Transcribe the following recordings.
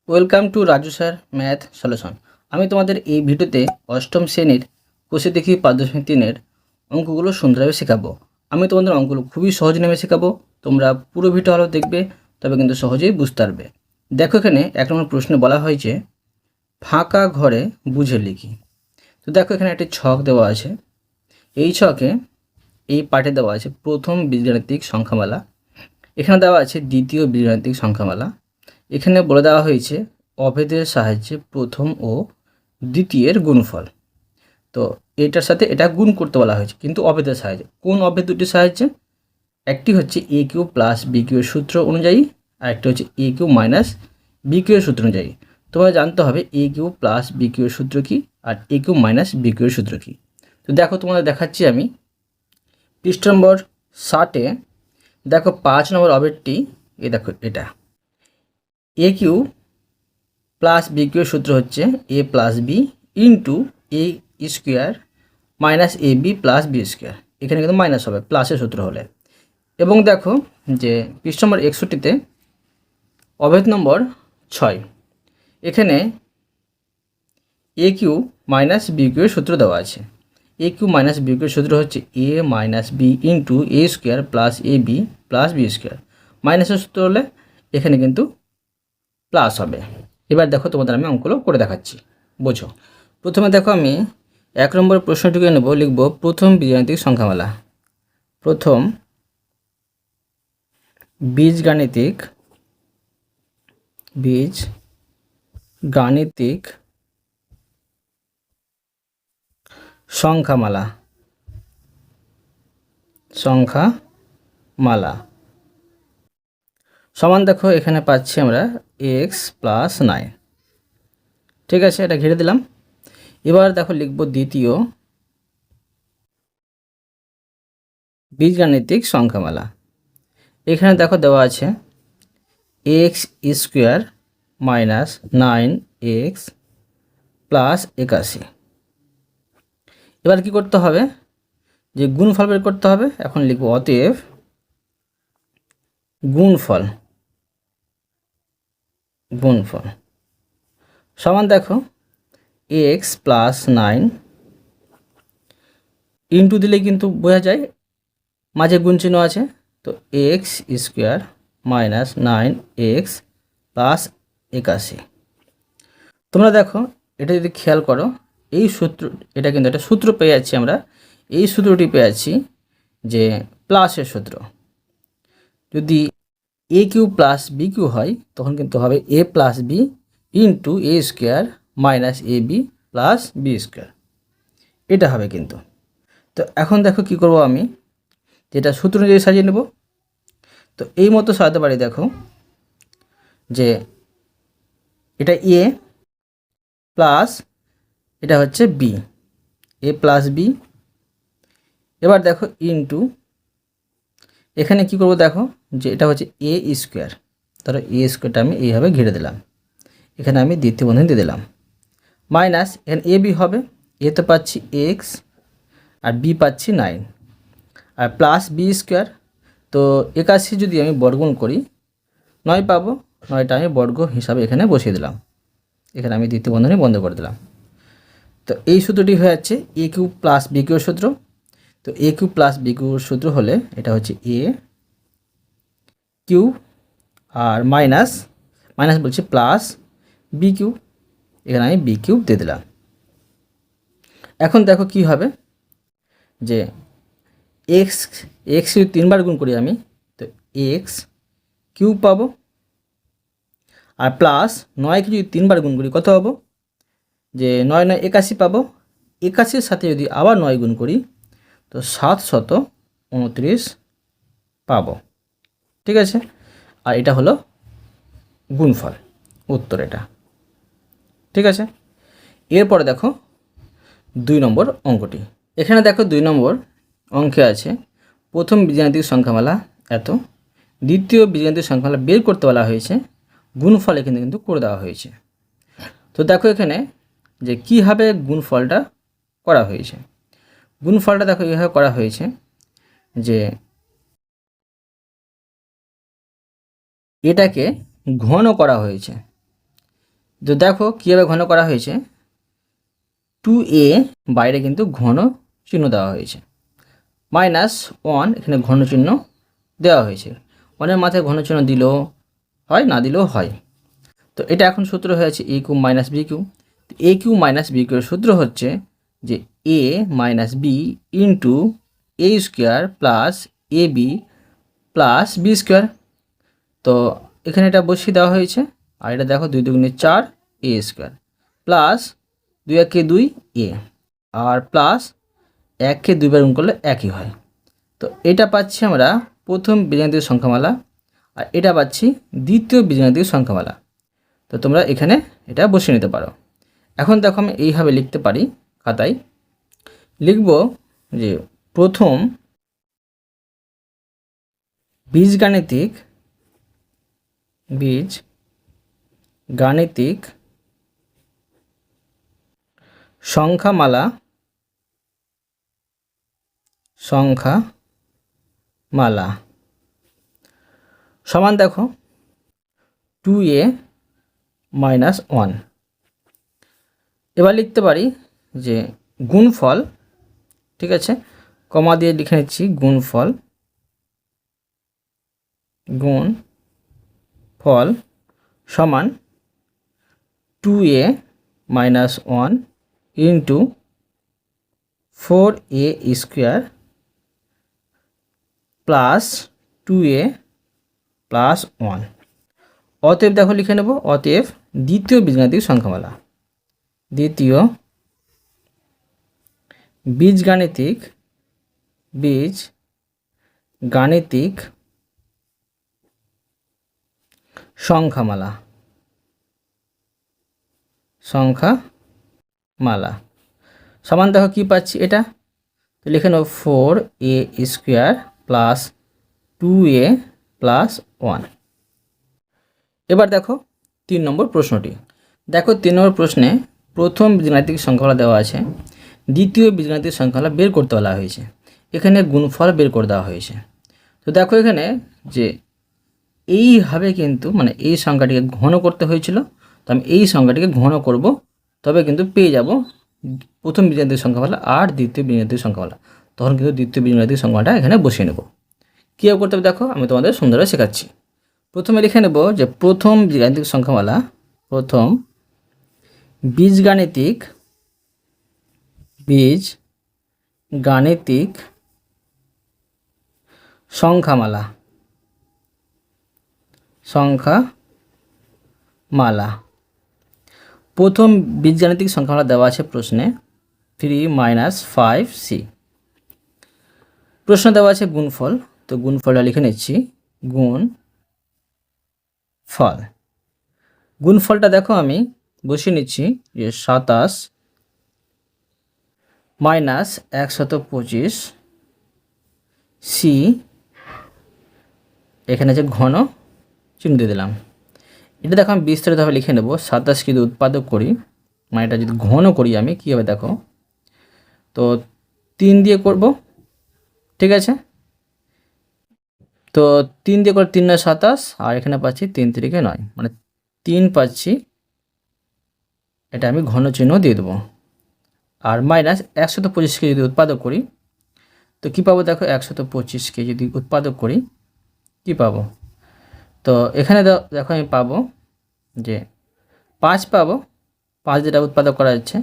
Welcome to Raju sir math solution. আমি তোমাদের এই ভিডিওতে অষ্টম শ্রেণীর কোষে দেখি 5.3-এর অঙ্কগুলো সুন্দরভাবে শেখাবো। আমি তোমাদের অঙ্কগুলো খুবই সহজ নামে শেখাবো। তোমরা পুরো ভিডিও ভালো দেখবে, তবে কিন্তু সহজেই বুঝতে পারবে। দেখো, এখানে 1 নম্বর প্রশ্নে বলা হয়েছে ফাঁকা ঘরে বুঝে লিখি। তো দেখো, এখানে একটি ছক দেওয়া আছে। এই ছকে এই পাঠে দেওয়া আছে প্রথম বীজগাণিতিক সংখ্যামালা, এখানে দেওয়া আছে দ্বিতীয় বীজগাণিতিক সংখ্যামালা। এখানে বলে দেওয়া হয়েছে অভেদের সাহায্যে প্রথম ও দ্বিতীয়ের গুণফল। তো এটার সাথে এটা গুণ করতে বলা হয়েছে, কিন্তু অভেদের সাহায্যে। কোন অভেদ দুটির সাহায্যে? একটি হচ্ছে এ কিউ প্লাস বি কিউ এর সূত্র অনুযায়ী, আর একটা হচ্ছে এ কিউ মাইনাস বি কিউ এর সূত্র অনুযায়ী। তোমার জানতে হবে এ কিউ প্লাস বি কিউ এর সূত্র কী আর এ কিউ মাইনাস বি কিউ এর সূত্র কী। তো দেখো, তোমাদের দেখাচ্ছি আমি পৃষ্ঠ নম্বর 60-এ। দেখো 5 নম্বর অভেদটি, দেখো এটা এ কিউ প্লাস বি কিউ এর সূত্র হচ্ছে a plus b into a square minus a b plus b square. এখানে কিন্তু মাইনাস হবে প্লাসের সূত্র হলে। এবং দেখো যে পৃষ্ঠ নম্বর 61-তে অভেদ নম্বর 6, এখানে এ কিউ মাইনাস বি কিউ এর সূত্র দেওয়া আছে। A Q minus b cube এর সূত্র হচ্ছে এ minus b into a square plus a b plus b square. মাইনাসের সূত্র হলে এখানে কিন্তু প্লাস হবে। এবার দেখো, তোমাদের আমি অঙ্কগুলো করে দেখাচ্ছি, বোঝো। প্রথমে দেখো, আমি 1 নম্বর প্রশ্নটিকে নেব, লিখব প্রথম বীজগাণিতিক সংখ্যামালা। প্রথম বীজগাণিতিক সংখ্যামালা সমান দেখো, এখানে পাচ্ছি আমরা এক্স প্লাস 9। ঠিক আছে, এটা ঘিরে দিলাম। এবার দেখো, লিখব দ্বিতীয় বীজগাণিতিক সংখ্যামালা। এখানে দেখো দেওয়া আছে x square minus 9x plus 81। এবার কি করতে হবে? যে গুণফল বের করতে হবে। এখন লিখব অতএব গুণফল সমান দেখো এক্স প্লাস 9 ইন্টু দিলে কিন্তু বোঝা যায় মাঝে গুণ চিহ্ন আছে। তো x square minus 9x plus 81। তোমরা দেখো, এটা যদি খেয়াল করো, এই সূত্র, এটা কিন্তু একটা সূত্র পেয়ে যাচ্ছি আমরা। এই সূত্রটি পেয়ে যাচ্ছি যে প্লাসের সূত্র। যদি এ কিউ প্লাস বি কিউ হয়, তখন কিন্তু হবে এ plus b into a square minus a b plus b square. এটা হবে কিন্তু। তো এখন দেখো কি করব, আমি যেটা সূত্র অনুযায়ী সাজিয়ে নেব। তো এই মতো সাজাতে পারি। দেখো যে এটা এ প্লাস এটা হচ্ছে বি, এ প্লাস বি। এবার দেখো ইন্টু, এখানে কি করব, দেখো যে এটা হচ্ছে এ স্কোয়ার। ধরো এ স্কোয়ারটা আমি এইভাবে ঘিরে দিলাম, এখানে আমি দ্বিতীয় বন্ধনী দিয়ে দিলাম। মাইনাস এখানে এ বি হবে, এ তো পাচ্ছি এক্স আর বি পাচ্ছি 9, আর প্লাস বি স্কোয়ার। তো 81 যদি আমি বর্গমূল করি 9 পাবো। 9টা আমি বর্গ হিসাবে এখানে বসিয়ে দিলাম, এখানে আমি দ্বিতীয় বন্ধনী বন্ধ করে দিলাম। তো এই সূত্রটি হয়ে যাচ্ছে এ কিউ প্লাস বি কিউর সূত্র। তো এ কিউ প্লাস বি কিউর সূত্র হলে এটা হচ্ছে এ কিউ আর মাইনাস বলছি প্লাস বি কিউ, এখানে আমি বি কিউব দিয়ে দিলাম। এখন দেখো কি হবে, যে এক্স যদি 3বার গুণ করি আমি, তো এক্স কিউব পাবো। আর প্লাস 9কে যদি 3বার গুণ করি কত পাবো? যে 9 9 81 পাবো। 81-র সাথে যদি আবার 9 গুণ করি, তো 729 পাবো। ঠিক আছে, আর এটা হলো গুণফল, উত্তর এটা। ঠিক আছে, এরপরে দেখো 2 নম্বর অঙ্কটি। এখানে দেখো 2 নম্বর অঙ্কে আছে প্রথম বীজগাণিতিক সংখ্যামালা এত, দ্বিতীয় বীজগাণিতিক সংখ্যামালা বের করতে বলা হয়েছে, গুণফল এখানে কিন্তু করে দেওয়া হয়েছে। তো দেখো এখানে যে কীভাবে গুণফলটা করা হয়েছে। গুণফলটা দেখো এইভাবে করা হয়েছে যে এটাকে ঘন করা হয়েছে। তো দেখো কীভাবে ঘন করা হয়েছে, 2a বাইরে কিন্তু ঘন চিহ্ন দেওয়া হয়েছে, -1 এখানে ঘন চিহ্ন দেওয়া হয়েছে। অনেক মাথায় ঘন চিহ্ন দিলেও হয়, না দিলেও হয়। তো এটা এখন সূত্র হয়েছে a cube minus b cube. a cube minus b কিউবের সূত্র হচ্ছে যে a minus b into a square plus a b plus b square. তো এখানে এটা বসিয়ে দেওয়া হয়েছে, আর এটা দেখো 2 দুগুণে 4 a স্কোয়ার প্লাস 2 একে 2 a, আর প্লাস 1কে 2 বার গুণ করলে একই হয়। তো এটা পাচ্ছি আমরা প্রথম বীজগাণিতিক সংখ্যামালা, আর এটা পাচ্ছি দ্বিতীয় বীজগাণিতিক সংখ্যামালা। তো তোমরা এখানে এটা বসিয়ে নিতে পারো। এখন দেখো আমি এইভাবে লিখতে পারি, খাতায় লিখব যে প্রথম বীজগাণিতিক সংখ্যামালা সমান দেখো 2a মাইনাস 1। এবার লিখতে পারি যে গুণফল, ঠিক আছে, কমা দিয়ে লিখে নিচ্ছি গুণফল সমান 2a minus 1 into 4a square plus 2a plus 1। অতএব দেখো লিখে নেব, অতএব দ্বিতীয় বীজগাণিতিক সংখ্যামালা, দ্বিতীয় বীজগাণিতিক সংখ্যামালা সমান দেখো কি পাচ্ছি এটা, তো লিখে নেব 4a square plus 2a plus 1। এবার দেখো 3 নম্বর প্রশ্নটি। দেখো 3 নম্বর প্রশ্নে প্রথম বীজগাণিতিক সংখ্যামালা দেওয়া আছে, দ্বিতীয় বীজগাণিতিক সংখ্যামালা বের করতে বলা হয়েছে, এখানে গুণফল বের করে দেওয়া হয়েছে। তো দেখো এখানে যে এইভাবে কিন্তু মানে এই সংখ্যাটিকে ঘন করতে হয়েছিল, তো আমি এই সংখ্যাটিকে ঘন করব, তবে কিন্তু পেয়ে যাব প্রথম বীজগাণিতিক সংখ্যামালা আর দ্বিতীয় বীজগাণিতিক সংখ্যামালা। তখন কিন্তু দ্বিতীয় বীজগাণিতিক সংখ্যাটা এখানে বসিয়ে নেব। কীভাবে করতে হবে দেখো আমি তোমাদের সুন্দরভাবে শেখাচ্ছি। প্রথমে লিখে নেব যে প্রথম বীজগাণিতিক সংখ্যামালা, প্রথম বীজগাণিতিক সংখ্যামালা প্রথম বীজগাণিতিক সংখ্যামালা দেওয়া আছে প্রশ্নে 3 - 5c। প্রশ্ন দেওয়া আছে গুণফল, তো গুণফলটা লিখে নিচ্ছি, গুণফলটা দেখো আমি বসিয়ে নিচ্ছি যে 27 মাইনাস 125 c, এখানে যে ঘন চিহ্ন দিয়ে দিলাম। এটা দেখো আমি বিস্তারিতভাবে লিখে নেব, 27 যদি উৎপাদক করি, মানে এটা যদি ঘন করি আমি কী হবে দেখো, তো 3 দিয়ে করব, ঠিক আছে, তো 3 দিয়ে করে 3 9 27, আর এখানে পাচ্ছি 3 3 9, মানে 3 পাচ্ছি, এটা আমি ঘন চিহ্ন দিয়ে দেবো। আর মাইনাস 125কে যদি উৎপাদক করি, তো কী পাবো দেখো, 125কে যদি উৎপাদক করি কী পাবো, তো এখানে দেখো আমি পাবো যে 5 পাবো, 5 যেটা উৎপাদক করা যাচ্ছে,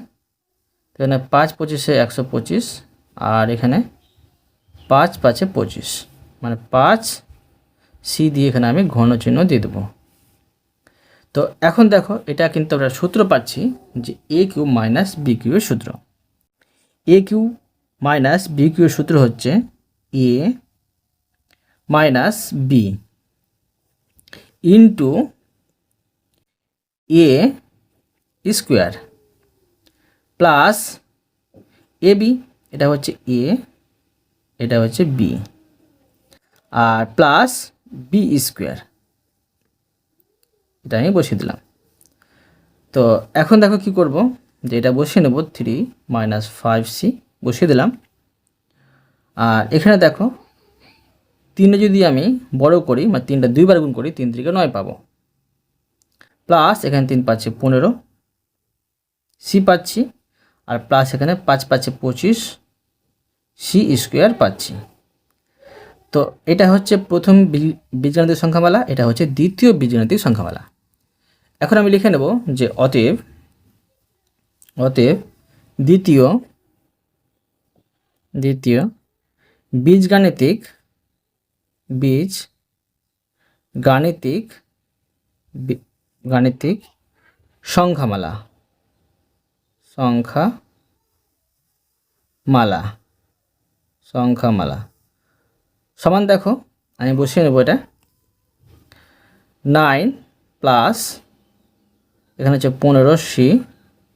এখানে 5 25 125, আর এখানে 5 5 25, মানে 5c দিয়ে এখানে আমি ঘন চিহ্ন দিয়ে দেবো। তো এখন দেখো এটা কিন্তু আমরা সূত্র পাচ্ছি যে a কিউব মাইনাস বি কিউবের সূত্র। a কিউব মাইনাস বি কিউবের সূত্র হচ্ছে a minus b into a square plus a b, এটা হচ্ছে a, এটা হচ্ছে b, আর প্লাস বি স্কোয়ার, এটা আমি বসিয়ে দিলাম। তো এখন দেখো কি করব, যে এটা বসিয়ে নেব, 3 - 5c বসিয়ে দিলাম। আর এখানে দেখো 3 যদি আমি বড় করি, মানে 3টা 2 বার গুণ করি, 3 3 9 পাবো। প্লাস এখানে 3 পাচ্ছি 15 সি পাচ্ছি, আর প্লাস এখানে 5 পাচ্ছি 25 সি স্কোয়ার পাচ্ছি। তো এটা হচ্ছে প্রথম বীজগাণিতিক সংখ্যামালা, এটা হচ্ছে দ্বিতীয় বীজগাণিতিক সংখ্যামালা। এখন আমি লিখে নেব যে অতএব দ্বিতীয় বীজগাণিতিক সংখ্যামালা সমান দেখো আমি বসিয়ে নেব এটা 9 প্লাস এখানে হচ্ছে 15 সি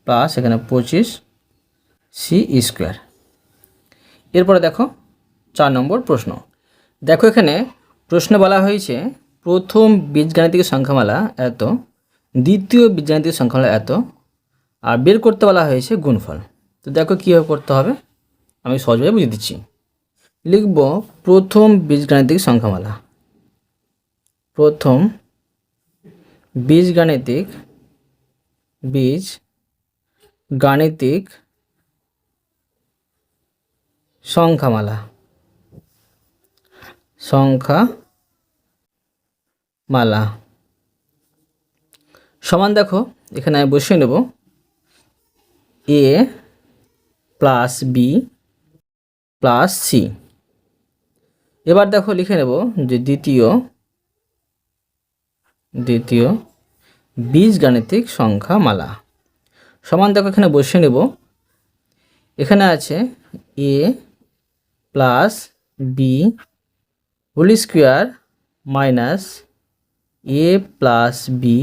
প্লাস এখানে 25 সি স্কোয়ার। এরপরে দেখো 4 নম্বর প্রশ্ন। দেখো এখানে প্রশ্ন বলা হয়েছে প্রথম বীজগাণিতিক সংখ্যামালা এত, দ্বিতীয় বীজগাণিতিক সংখ্যামালা এত, আর বের করতে বলা হয়েছে গুণফল। তো দেখো কীভাবে করতে হবে আমি সহজভাবে বুঝিয়ে দিচ্ছি। লিখব প্রথম বীজগাণিতিক সংখ্যামালা, প্রথম বীজগাণিতিক সংখ্যামালা সমান দেখো এখানে আমি বসিয়ে নেব এ প্লাস বি প্লাস সি। এবার দেখো লিখে নেব যে দ্বিতীয় বীজগাণিতিক সংখ্যামালা সমান দেখো এখানে বসিয়ে নেব, এখানে আছে a plus b whole square minus a plus b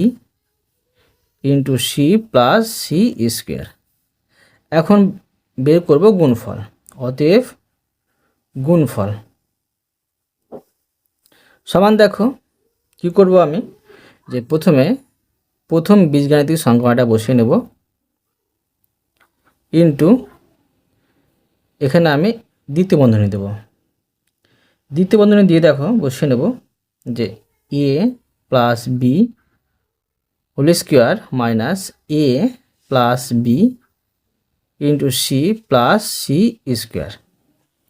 into c plus c square. এখন বের করব গুণফল, অতএব গুণফল সমান দেখো কি করব আমি যে প্রথম বীজগাণিতিক সংখ্যাটা বসিয়ে নেব ইন্টু এখানে আমি দ্বিতীয় বন্ধনী দেব, দ্বিতীয় বন্ধনী দিয়ে দেখো বসিয়ে নেব যে a plus b whole square minus a plus b into c plus c square.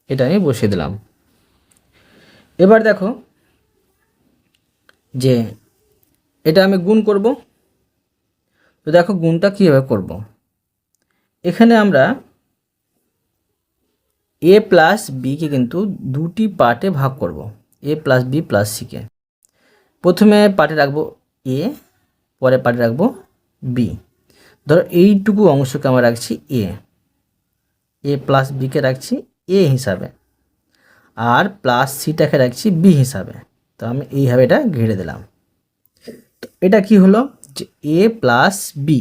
এটা আমি বসিয়ে দিলাম। এবার দেখো যে এটা আমি গুণ করব। তো দেখো গুণটা কীভাবে করব, এখানে আমরা এ প্লাস বিকে কিন্তু দুটি পার্টে ভাগ করব, এ প্লাস বি প্লাস সিকে। প্রথমে পার্টে রাখবো এ, পরে পার্টে রাখবো বি। ধরো এইটুকু অংশকে আমরা রাখছি এ প্লাস বিকে রাখছি এ হিসাবে, আর প্লাস সিটাকে রাখছি বি হিসাবে। তো আমি এইভাবে এটা ঘিরে দিলাম। তো এটা কি হলো যে এ প্লাস বি,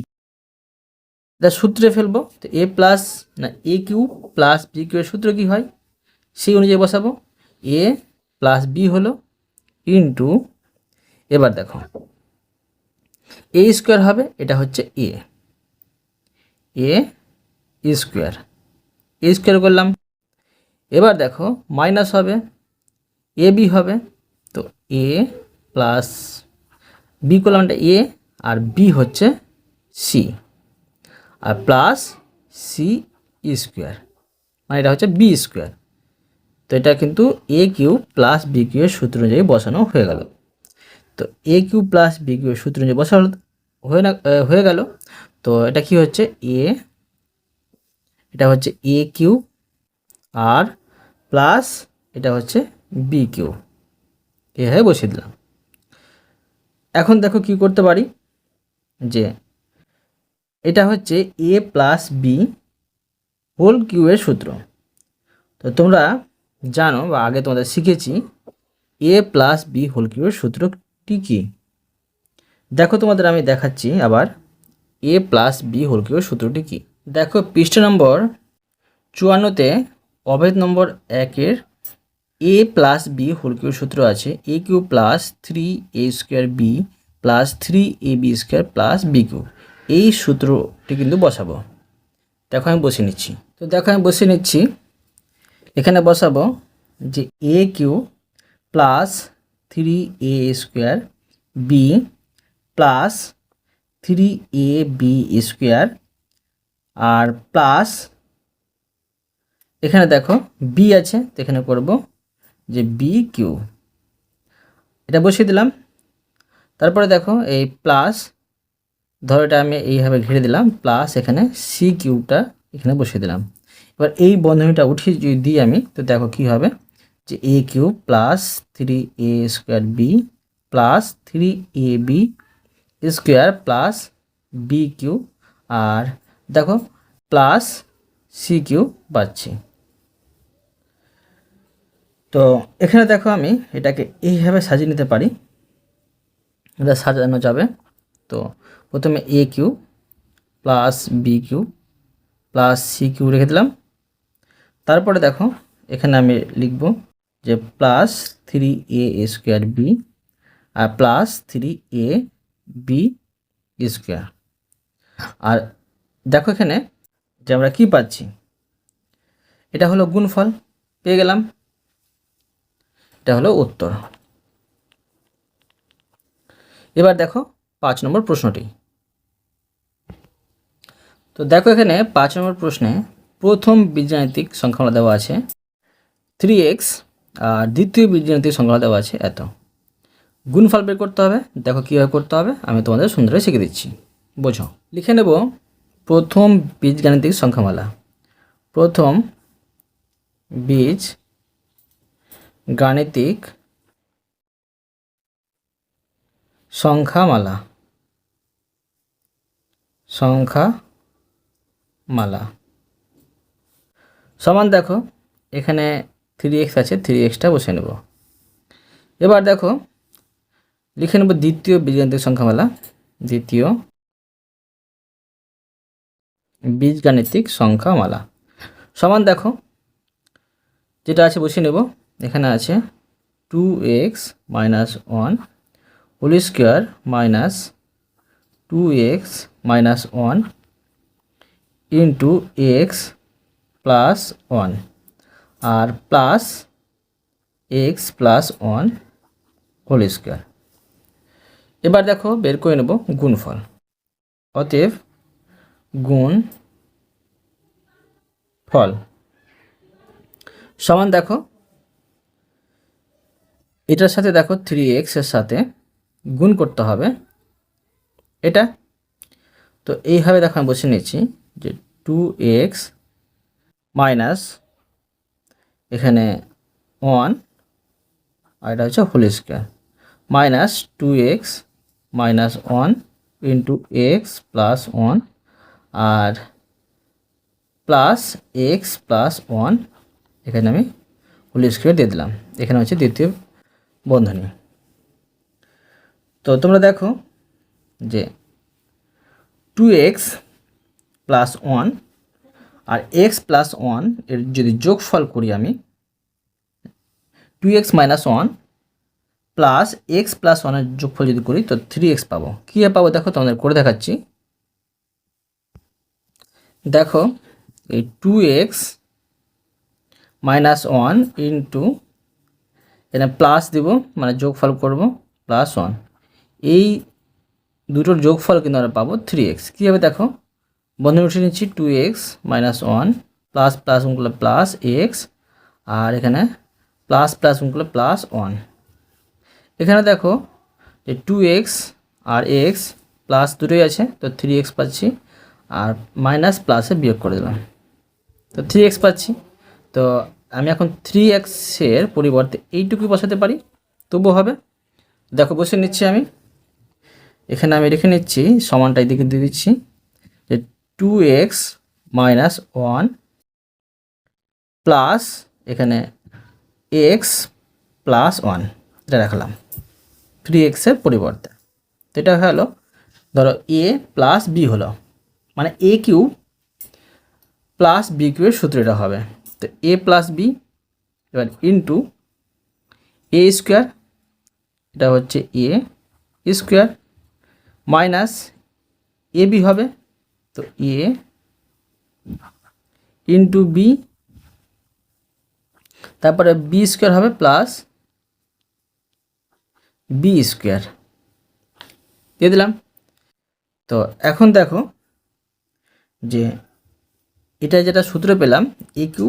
এটা সূত্রে ফেলবো। তো এ প্লাস না এ কিউ প্লাস বি কিউ এর সূত্র কি হয় সেই অনুযায়ী বসাবো, এ প্লাস বি হলো ইন্টু, এবার দেখো এ স্কোয়ার হবে, এটা হচ্ছে এ স্কোয়ার করলাম। এবার দেখো মাইনাস হবে, এ বি হবে। তো এ প্লাস বি করলাম, এটা এ, আর বি হচ্ছে সি, আর প্লাস সি স্কোয়ার, মানে এটা হচ্ছে বি স্কোয়ার। তো এটা কিন্তু এ কিউ প্লাস বি কিউ এর সূত্র অনুযায়ী বসানো হয়ে গেল। তো এ কিউ প্লাস বি কিউ এর সূত্র অনুযায়ী বসানো হয়ে গেল। তো এটা কি হচ্ছে এটা হচ্ছে এ কিউ আর প্লাস এটা হচ্ছে বি কিউ, এভাবে বসিয়ে দিলাম। এখন দেখো কি করতে পারি যে এটা হচ্ছে a plus b whole cube এর সূত্র। তো তোমরা জানো বা আগে তোমাদের শিখেছি a plus b whole cube এর সূত্রটি কী। দেখো তোমাদের আমি দেখাচ্ছি আবার a plus b whole cube এর সূত্রটি কী। দেখো পৃষ্ঠা নম্বর 54-তে অভেদ নম্বর 1-এর a plus b whole cube সূত্র আছে a cube plus 3a square b plus 3ab square plus b cube. এই সূত্রটি কিন্তু বসাবো। দেখো আমি বসিয়ে নিচ্ছি। তো দেখো আমি বসিয়ে নিচ্ছি, এখানে বসাবো যে a cube plus 3a square b plus 3ab square আর প্লাস এখানে দেখো বি আছে, তো এখানে করব যে বি কিউ, এটা বসিয়ে দিলাম। তারপরে দেখো এই প্লাস, ধরো এটা আমি এইভাবে ঘিরে দিলাম, প্লাস এখানে সি কিউটা এখানে বসিয়ে দিলাম। এবার এই বন্ধনীটা উঠিয়ে যদি দিই আমি, তো দেখো কি হবে, যে a cube plus 3a square b plus 3ab square plus b cube, আর দেখো প্লাস সি কিউ পাচ্ছি। তো এখানে দেখো আমি এটাকে এইভাবে সাজিয়ে নিতে পারি, এটা সাজানো যাবে। তো প্রথমে a cube plus b cube plus c cube রেখে দিলাম। তারপরে দেখো এখানে আমি লিখব যে প্লাস 3a স্কোয়ার বি আর প্লাস 3a বি স্কোয়ার। আর দেখো এখানে যে আমরা কী পাচ্ছি, এটা হলো গুণফল, পেয়ে গেলাম, এটা হলো উত্তর। এবার দেখো 5 নম্বর প্রশ্নটি। তো দেখো এখানে 5 নম্বর প্রশ্নে প্রথম বীজগাণিতিক সংখ্যামালা দেওয়া আছে 3x আর দ্বিতীয় বীজগাণিতিক সংখ্যামালা দেওয়া আছে এত। গুণফল বের করতে হবে, দেখো কীভাবে করতে হবে আমি তোমাদের সুন্দরভাবে শিখে দিচ্ছি, বোঝো। লিখে নেব প্রথম বীজগাণিতিক সংখ্যামালা। প্রথম বীজ গাণিতিক সংখ্যামালা, সংখ্যামালা সমান দেখো এখানে 3x আছে, 3xটা বসে নেব। এবার দেখো লিখে নেব দ্বিতীয় বীজগাণিতিক সংখ্যামালা, দ্বিতীয় বীজগাণিতিক সংখ্যামালা সমান দেখো যেটা আছে বসিয়ে নেব। এখানে আছে 2x minus 1 whole square minus 2x minus 1 into x plus 1 আর plus x plus 1 whole square. এবার দেখো বের করে নেব গুণফল, অতএব গুণ ফল সমান দেখো এটার সাথে দেখো 3x এর সাথে গুণ করতে হবে এটা। তো এইভাবে দেখো আমি বসে নিচ্ছি যে 2x মাইনাস এখানে 1 আর এটা হচ্ছে whole square minus 2x minus 1 into x plus 1 আর প্লাস এক্স প্লাস 1, এখানে আমি হোল স্কোয়ার দিয়ে দিলাম। এখানে হচ্ছে দ্বিতীয় বন্ধনী। তো তোমরা দেখো যে 2x প্লাস 1 আর এক্স প্লাস 1 এর যদি যোগফল করি আমি 2x minus 1 plus x plus 1 এর যোগফল যদি করি তো 3x পাবো। কীভাবে পাবো দেখো তোমাদের করে দেখাচ্ছি। দেখো এই 2x মাইনাস 1 ইন্টু এখানে প্লাস দিব মানে যোগফল করব প্লাস 1, এই দুটোর যোগফল কিন্তু আমরা পাবো 3x। কীভাবে দেখো বন্ধনী উঠিয়ে নিচ্ছি 2x মাইনাস 1 প্লাস প্লাস করলে প্লাস এক্স আর এখানে প্লাস প্লাস করলে প্লাস 1। এখানে দেখো যে 2x আর x প্লাস দুটোই আছে তো 3x পাচ্ছি আর মাইনাস প্লাসে বিয়োগ করে দিলাম তো 3x পাচ্ছি। তো আমি এখন 3x এর পরিবর্তে এইটুকু বসাতে পারি তবু হবে। দেখো বসে নিচ্ছি আমি, এখানে আমি রেখে নিচ্ছি সমানটা এদিকে দিয়ে দিচ্ছি যে 2x মাইনাস 1 প্লাস এখানে x প্লাস 1 এটা রাখলাম 3x এর পরিবর্তে। তো এটা হলো ধরো a প্লাস b হলো মানে a cube plus b cube এর সূত্র এটা হবে। তো a প্লাস বি এবার ইন্টু এ স্কোয়ার, এটা হচ্ছে a square minus a b হবে তো এ ইন্টু বি, তারপরে বি স্কোয়ার হবে প্লাস বি স্কোয়ার দিয়ে দিলাম। তো এখন দেখো যে এটা যেটা সূত্র পেলাম এ কিউ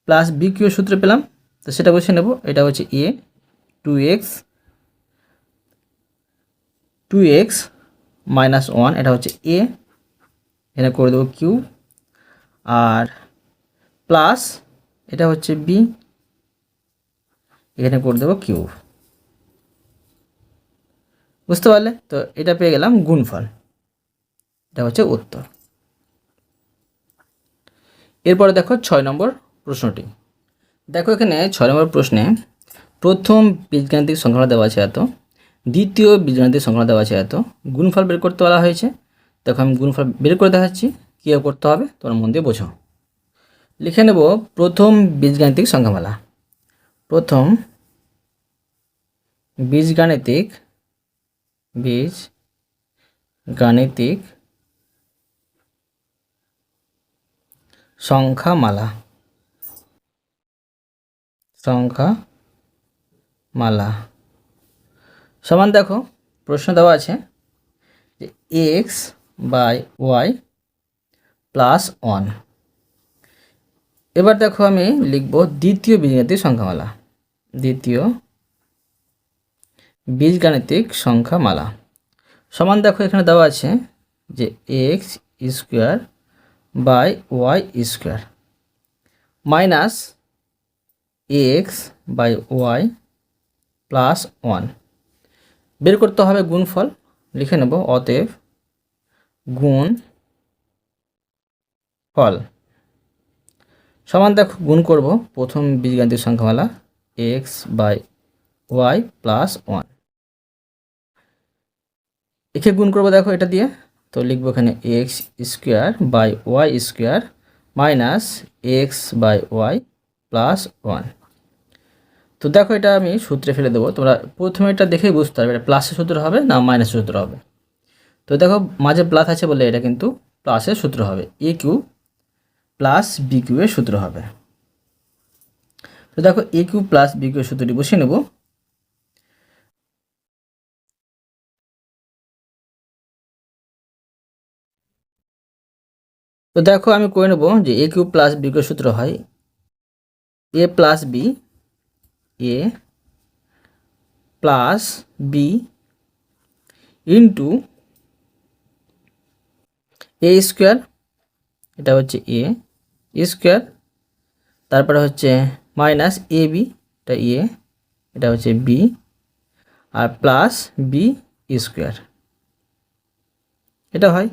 প্লাস বি কিউ সূত্র পেলাম, তো সেটা বসে নেব। এটা হচ্ছে এ 2x মাইনাস 1, এটা হচ্ছে এ, এখানে করে দেবো কিউ, আর প্লাস এটা হচ্ছে বি, এখানে করে দেবো কিউ। বুঝতে পারলে? তো এটা পেয়ে গেলাম গুণফল, এটা হচ্ছে উত্তর। এরপরে দেখো 6 নম্বর প্রশ্নটি। দেখো এখানে 6 নম্বর প্রশ্নে প্রথম বীজগাণিতিক সংখ্যা দেওয়া আছে এত, দ্বিতীয় বীজগাণিতিক সংখ্যা দেওয়া আছে এত, গুণফল বের করতে বলা হয়েছে। দেখো আমি গুণফল বের করে দেখাচ্ছি, কীভাবে করতে হবে তোমরা মন দিয়ে বোঝো। লিখে নেব প্রথম বীজগাণিতিক সংখ্যামালা। প্রথম বীজগাণিতিক সংখ্যামালা সমান দেখো প্রশ্ন দেওয়া আছে যে এক্স বাই ওয়াই প্লাস 1। এবার দেখো আমি লিখব দ্বিতীয় বীজগাণিতিক সংখ্যামালা। দ্বিতীয় বীজগাণিতিক সংখ্যামালা সমান দেখো এখানে দেওয়া আছে যে x square by y square minus x by y plus 1। বের করতে হবে গুণফল, লিখে নেব অতএব গুণ ফল সমান দেখো গুণ করব প্রথম বীজগাণিতিক সংখ্যামালা এক্স বাই ওয়াই প্লাস 1, একে গুণ করবো দেখো এটা দিয়ে, তো লিখবো এখানে x square by y square minus x by y plus 1। তো দেখো এটা আমি সূত্রে ফেলে দেবো, তোমরা প্রথমে এটা দেখেই বুঝতে পারবে এটা প্লাসের সূত্র হবে না মাইনাসের সূত্র হবে। তো দেখো মাঝে প্লাস আছে বলে এটা কিন্তু প্লাসের সূত্র হবে, এ কিউ প্লাস বি কিউ এর সূত্র হবে। তো দেখো এ কিউ প্লাস বি কিউ এর সূত্রটি বসিয়ে নেব। তো দেখো আমি করে নেব যে a cube plus b cube এর সূত্র হয় এ plus B, A plus b into a square, এটা হচ্ছে এ স্কোয়ার, তারপরে হচ্ছে মাইনাস এ বি, এটা এ, এটা হচ্ছে বি, আর প্লাস বি স্কোয়ার, এটা হয়।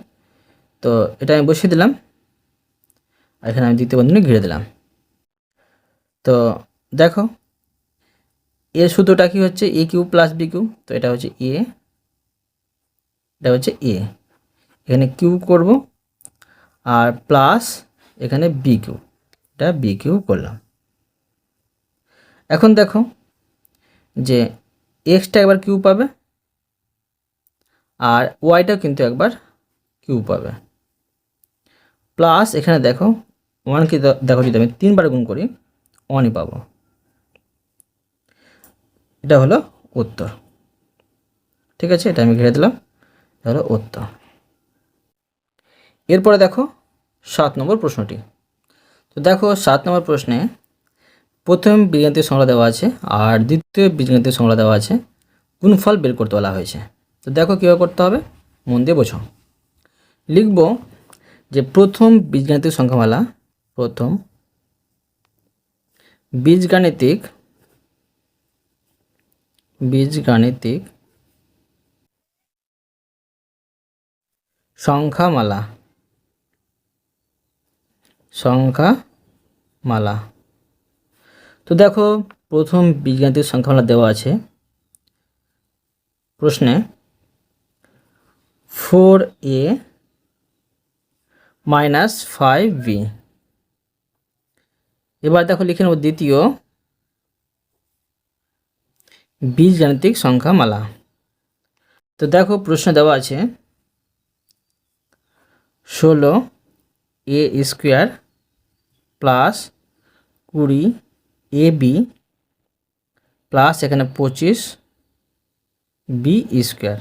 তো এটা আমি বসিয়ে দিলাম, আর এখানে আমি দ্বিতীয় বন্ধনী ঘিরে দিলাম। তো দেখো এর সূত্রটা কি হচ্ছে এ কিউ প্লাস বি কিউ, তো এটা হচ্ছে এ, এটা হচ্ছে এ, এখানে কিউ করব, আর প্লাস এখানে বি কিউ, এটা বি কিউ করলাম। এখন দেখো যে এক্সটা একবার কিউ পাবে আর ওয়াইটাও কিন্তু একবার কিউ পাবে, প্লাস এখানে দেখো ওয়ানকে দেখো যদি আমি 3 বার গুণ করি 1ই পাবো। এটা হলো উত্তর, ঠিক আছে, এটা আমি ঘিরে দিলাম, এটা হলো উত্তর। এরপরে দেখো 7 নম্বর প্রশ্নটি। তো দেখো 7 নম্বর প্রশ্নে প্রথম বীজগাণিতিক সংখ্যা দেওয়া আছে আর দ্বিতীয় বীজগাণিতিক সংখ্যা দেওয়া আছে, গুণফল বের করতে বলা হয়েছে। তো দেখো কীভাবে করতে হবে মন দিয়ে বোঝো। লিখব যে প্রথম বীজগাণিতিক সংখ্যামালা, প্রথম বীজগাণিতিক সংখ্যামালা। তো দেখো প্রথম বীজগাণিতিক সংখ্যামালা দেওয়া আছে প্রশ্নে 4a মাইনাস 5b। এবার দেখো লিখে নেব দ্বিতীয় বীজগাণিতিক সংখ্যামালা। তো দেখো প্রশ্ন দেওয়া আছে 16a square plus 20ab plus এখানে 25b স্কোয়ার।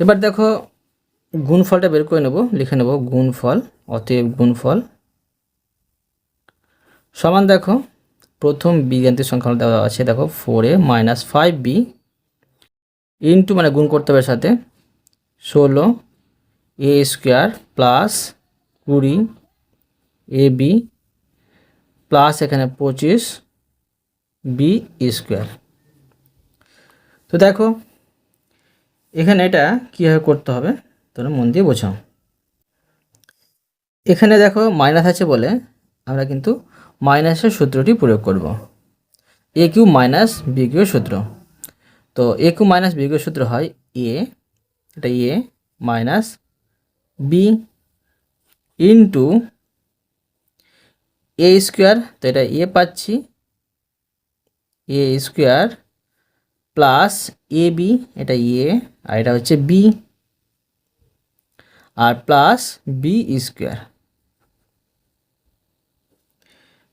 এবার দেখো গুণফলটা বের করে নেব, লিখে নেব গুণফল, অতএব গুণফল সমান দেখো প্রথম বীজগাণিতিক সংখ্যা দেওয়া আছে, দেখো 4a - 5b ইন্টু মানে গুণ করতে হবে সাথে 16a² প্লাস 20ab প্লাস এখানে 25b²। তো দেখো এখানে এটা কীভাবে করতে হবে তোমরা মন দিয়ে বোঝাও। এখানে দেখো মাইনাস আছে বলে আমরা কিন্তু মাইনাসের সূত্রটি প্রয়োগ করব, a কিউব মাইনাস b কিউবের সূত্র। তো a কিউব মাইনাস b কিউবের সূত্র হয় a, এটা a minus b into a², তো এটা a পাচ্ছি, a² প্লাস ab, এটা a আর এটা হচ্ছে b, আর প্লাস b²।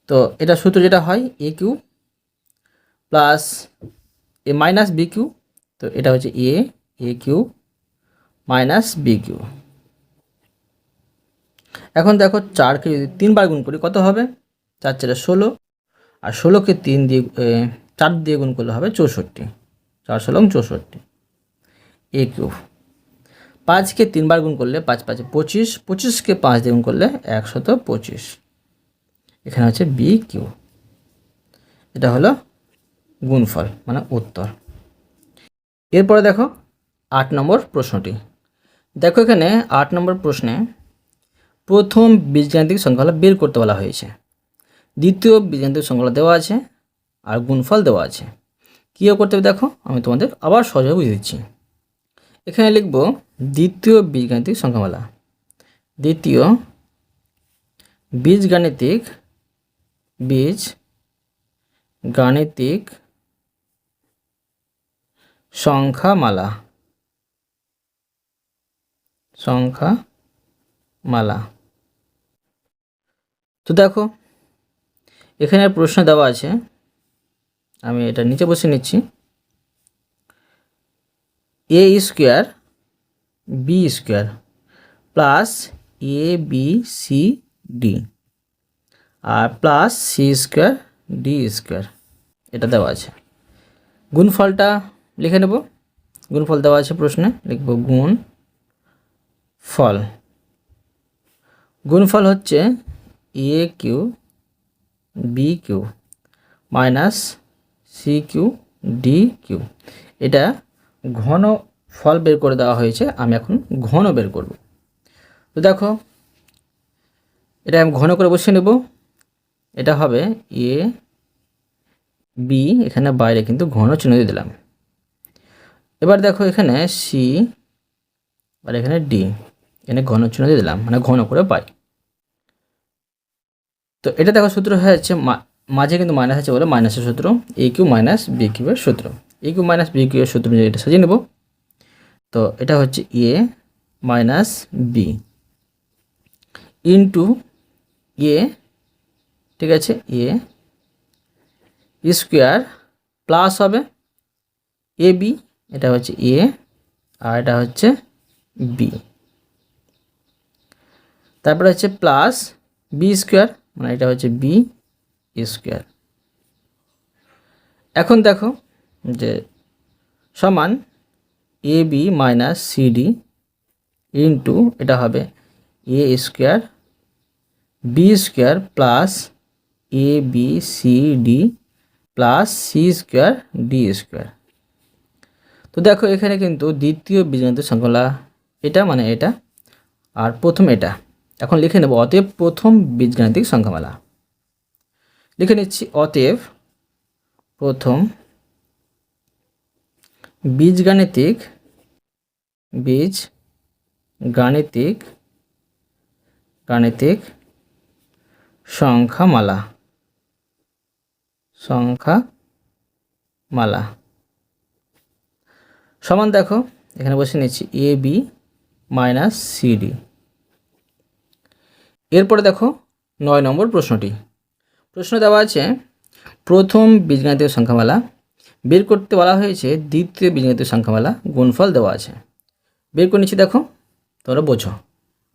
তো এটা সূত্র যেটা হয় a cube plus a minus b cube, তো এটা হচ্ছে a cube minus b cube. এখন দেখো 4কে যদি 3বার গুণ করি কত হবে, 4 4 16, আর 16কে 3 দিয়ে 4 দিয়ে গুণ করলে হবে 64, 4 16 64 a কিউব। 5কে 3বার গুণ করলে 5 5 25, 25কে 5 দিয়ে গুণ করলে 125, এখানে হচ্ছে b কিউব। এটা হলো গুণফল মানে উত্তর। এরপরে দেখো 8 নম্বর প্রশ্নটি। দেখো এখানে 8 নম্বর প্রশ্নে প্রথম বীজগাণিতিক সংখ্যাগুলো বের করতে বলা হয়েছে, দ্বিতীয় বীজগাণিতিক সংখ্যাগুলো দেওয়া আছে আর গুণফল দেওয়া আছে। কীভাবে করতে হবে দেখো আমি তোমাদের আবার সহজে বুঝিয়ে দিচ্ছি। এখানে লিখব দ্বিতীয় বীজগাণিতিক সংখ্যামালা, দ্বিতীয় বীজগাণিতিক সংখ্যামালা, তো দেখো এখানে প্রশ্ন দেওয়া আছে, আমি এটা নিচে বসে নিচ্ছি, a² b² প্লাস abcd আর প্লাস c² d², এটা দেওয়া আছে। গুণফলটা লিখে নেব, গুণফল দেওয়া আছে প্রশ্নে, লিখব গুণফল হচ্ছে a cube b cube minus c cube d cube. এটা ঘন ফল বের করে দেওয়া হয়েছে, আমি এখন ঘন বের করব। তো দেখো এটা আমি ঘন করে বসিয়ে নেব, এটা হবে a b, এখানে বাইরে কিন্তু ঘন চিহ্ন দিয়ে দিলাম। এবার দেখো এখানে c আর এখানে d, এখানে ঘন চিহ্ন দিয়ে দিলাম মানে ঘন করে পাই। তো এটা দেখো সূত্র হয়ে যাচ্ছে, মাঝে কিন্তু মাইনাস আছে বলে মাইনাসের সূত্র, a কিউ মাইনাস b কিউবের সূত্র, a কিউ মাইনাস b কিউবের সূত্র অনুযায়ী এটা সাজিয়ে নেব। তো এটা হচ্ছে a minus b into a, ঠিক আছে, a² প্লাস হবে ab, এটা হচ্ছে a আর এটা হচ্ছে b, তারপরে হচ্ছে প্লাস b² মানে এটা হচ্ছে b²। এখন দেখো যে সমান ab মাইনাস cd ইন্টু এটা হবে a² b² plus abcd plus c² d²। তো দেখো এখানে কিন্তু দ্বিতীয় বীজগাণিতিক সংখ্যাগুলা এটা মানে এটা আর প্রথম এটা। এখন লিখে নেব অতএব প্রথম বীজগাণিতিক সংখ্যামালা, লিখে নিচ্ছি অতএব প্রথম বীজগাণিতিক সংখ্যামালা সমান দেখো এখানে বসে নিচ্ছি ab মাইনাস cd। এরপরে দেখো 9 নম্বর প্রশ্নটি। প্রশ্ন দেওয়া আছে প্রথম বীজগাণিতিক সংখ্যামালা বের করতে বলা হয়েছে, দ্বিতীয় বীজগাণিতিক সংখ্যামালা গুণফল দেওয়া আছে। বের করে নিচ্ছি, দেখো তোমরা বোঝো।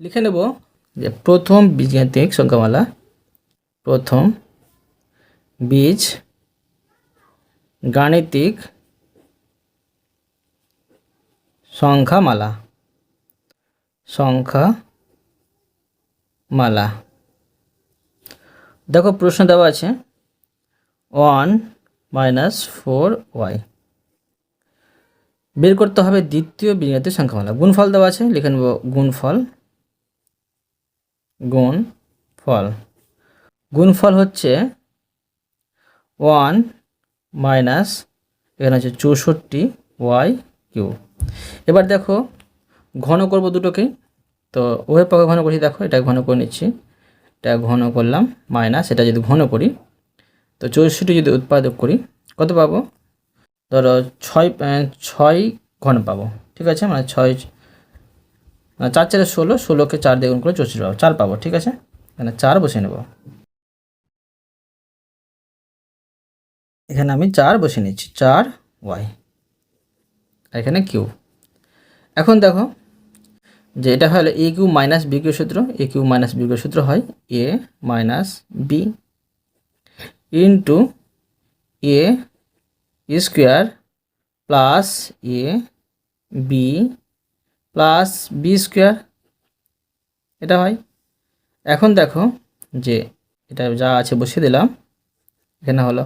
লিখে নেব যে প্রথম বীজগাণিতিক সংখ্যামালা, প্রথম বীজ গাণিতিক সংখ্যামালা, সংখ্যামালা। দেখো প্রশ্ন দেওয়া আছে 1 - 4y। বের করতে হবে দ্বিতীয় বীজগাণিতিক সংখ্যামালা। গুণফল দেওয়া আছে, লিখে নেব গুণফল। গুণফল হচ্ছে 1 মাইনাস এখানে হচ্ছে 64y³। এবার দেখো ঘন করব দুটোকে, তো উভয় পক্ষে ঘন করছি। দেখো এটা ঘন করে নিচ্ছি, এটা ঘন করলাম, মাইনাস এটা যদি ঘন করি তো 64 যদি উৎপাদক করি কত পাবো, ধরো 6 ঘন পাবো। ঠিক আছে, মানে 6 4 4 16, 16কে 4 দিয়ে গুণ করে 64 পাবো, 4 পাবো। ঠিক আছে, এখানে 4 বসিয়ে নেব। এখানে আমি 4 বসিয়ে নিচ্ছি, 4y, এখানে কিউ। এখন দেখো যে এটা হলো a cube minus b cube সূত্র। a cube minus b cube সূত্র হয় a minus b into a square plus a b plus b square, এটা হয়। এখন দেখো যে এটা যা আছে বসিয়ে দিলাম, এখানে হলো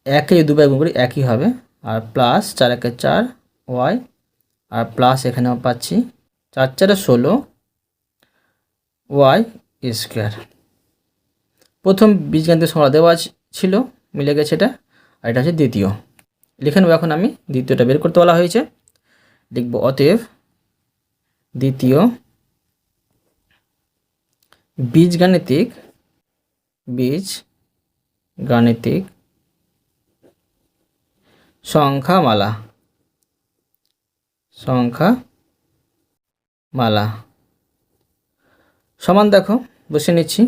1কে যদি 2 গুণ করি একই হবে, আর প্লাস 4 1 4 ওয়াই, আর প্লাস এখানেও পাচ্ছি 4 4 16 ওয়াই স্কোয়ার। প্রথম বীজগাণিতিক সংখ্যা দেওয়া ছিল, মিলে গেছে এটা, আর এটা হচ্ছে দ্বিতীয়। লিখে নেব এখন আমি, দ্বিতীয়টা বের করতে বলা হয়েছে। লিখব অতএব দ্বিতীয় বীজগাণিতিক সংখ্যামালা সমান, দেখো বসে নিচ্ছি।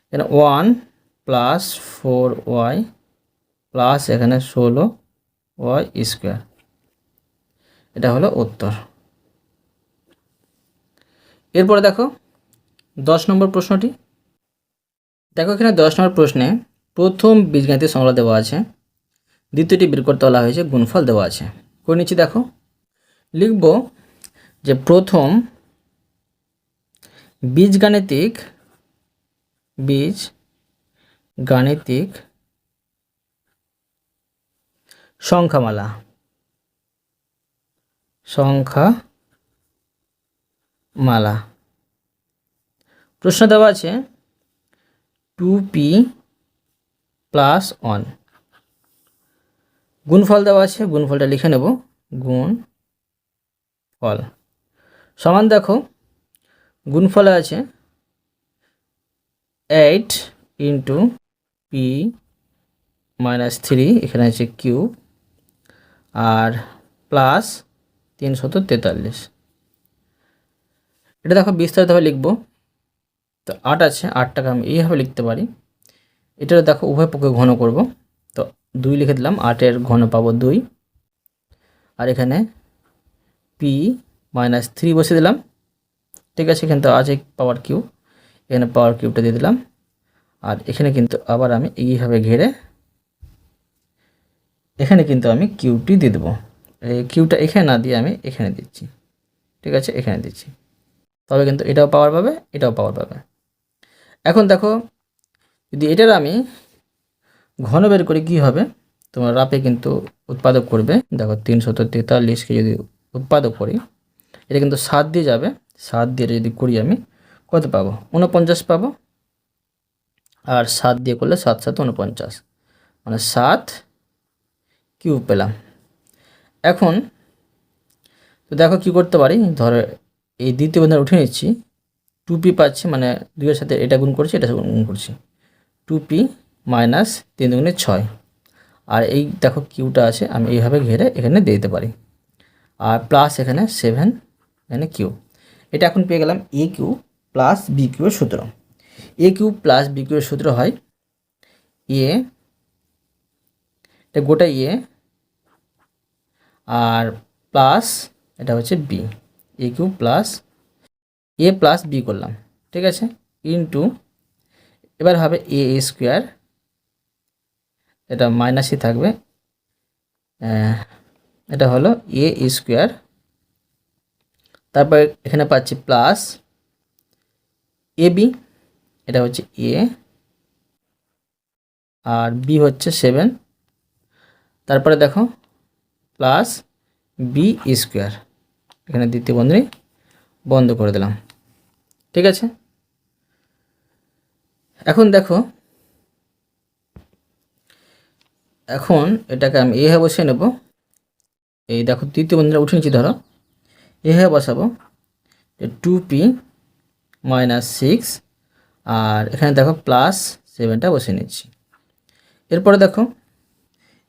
এখানে 1 প্লাস 4y প্লাস এখানে 16y স্কোয়ার, এটা হলো উত্তর। এরপরে দেখো 10 নম্বর প্রশ্নটি। দেখো এখানে 10 নম্বর প্রশ্নে প্রথম বীজগাণিতিক সংখ্যা দেওয়া আছে, দ্বিতীয়টি বের করতে বলা হয়েছে, গুণফল দেওয়া আছে। করে নিচ্ছি, দেখো লিখব যে প্রথম বীজগাণিতিক সংখ্যামালা, প্রশ্ন দেওয়া আছে 2p প্লাস 1। গুণফল দেওয়া আছে, গুণফলটা লিখে নেব, গুণফল সমান, দেখো গুণফলে আছে 8 ইন্টু পি মাইনাস 3, এখানে আছে কিউব, আর প্লাস 343। এটা দেখো বিস্তারিতভাবে লিখব, তো 8 আছে, 8টাকে আমি এইভাবে লিখতে পারি। এটা দেখো উভয় পক্ষে ঘন করব, তো 2 লিখে দিলাম, 8-এর ঘন পাবো 2, আর এখানে পি মাইনাস 3 বসিয়ে দিলাম। ঠিক আছে, এখানে তো আছে পাওয়ার কিউব, এখানে পাওয়ার কিউবটা দিয়ে দিলাম, আর এখানে কিন্তু আবার আমি এইভাবে ঘিরে এখানে কিন্তু আমি কিউবটি দিয়ে দেবো। এই কিউবটা এখানে না দিয়ে আমি এখানে দিচ্ছি। ঠিক আছে, এখানে দিচ্ছি, তবে কিন্তু এটাও পাওয়ার পাবে, এটাও পাওয়ার পাবে। এখন দেখো যদি এটার আমি ঘন বের করি কী হবে, তোমার রাপে কিন্তু উৎপাদক করবে। দেখো 343কে যদি উৎপাদক করি, এটা কিন্তু 7 দিয়ে যাবে, 7 দিয়ে যদি করি আমি কত পাবো, 49 পাবো। আর 7 দিয়ে করলে 7 7 49, মানে 7 কিউব পেলাম। এখন তো দেখো কি করতে পারি, ধরো এই দ্বিতীয় বন্ধনে উঠে নিচ্ছি, 2p পাচ্ছি, মানে 2-এর সাথে এটা গুণ করছি, এটা গুণ করছি, 2p মাইনাস 3 দুগুণে 6, আর এই দেখো কিউটা আছে, আমি এইভাবে ঘিরে এখানে দিয়ে দিতে পারি, আর প্লাস এখানে 7 এখানে কিউ। এটা এখন পেয়ে গেলাম এ কিউ প্লাস বি কিউয়ের সূত্র। এ কিউ প্লাস বি কিউয়ের সূত্র হয় এ, এটা গোটা এ, আর প্লাস এটা হচ্ছে বি, এ কিউব প্লাস এ প্লাস বি করলাম, ঠিক আছে, ইন্টু এবার হবে এ স্কোয়ার, এটা মাইনাসই থাকবে, এটা হলো এ স্কোয়ার, তারপর এখানে পাচ্ছি প্লাস এ বি, এটা হচ্ছে এ আর বি হচ্ছে 7, তারপরে দেখো প্লাস বি স্কোয়ার, এখানে দ্বিতীয় বন্ধনী বন্ধ করে দিলাম, ঠিক আছে। এখন দেখো, এখন এটাকে আমি এইভাবে বসিয়ে নেব, এই দেখো তৃতীয় বন্ধনীটা উঠে নিচ্ছি, ধরো এইভাবে বসাবো, 2p মাইনাস 6 আর এখানে দেখো প্লাস 7টা বসিয়ে নিচ্ছি। এরপরে দেখো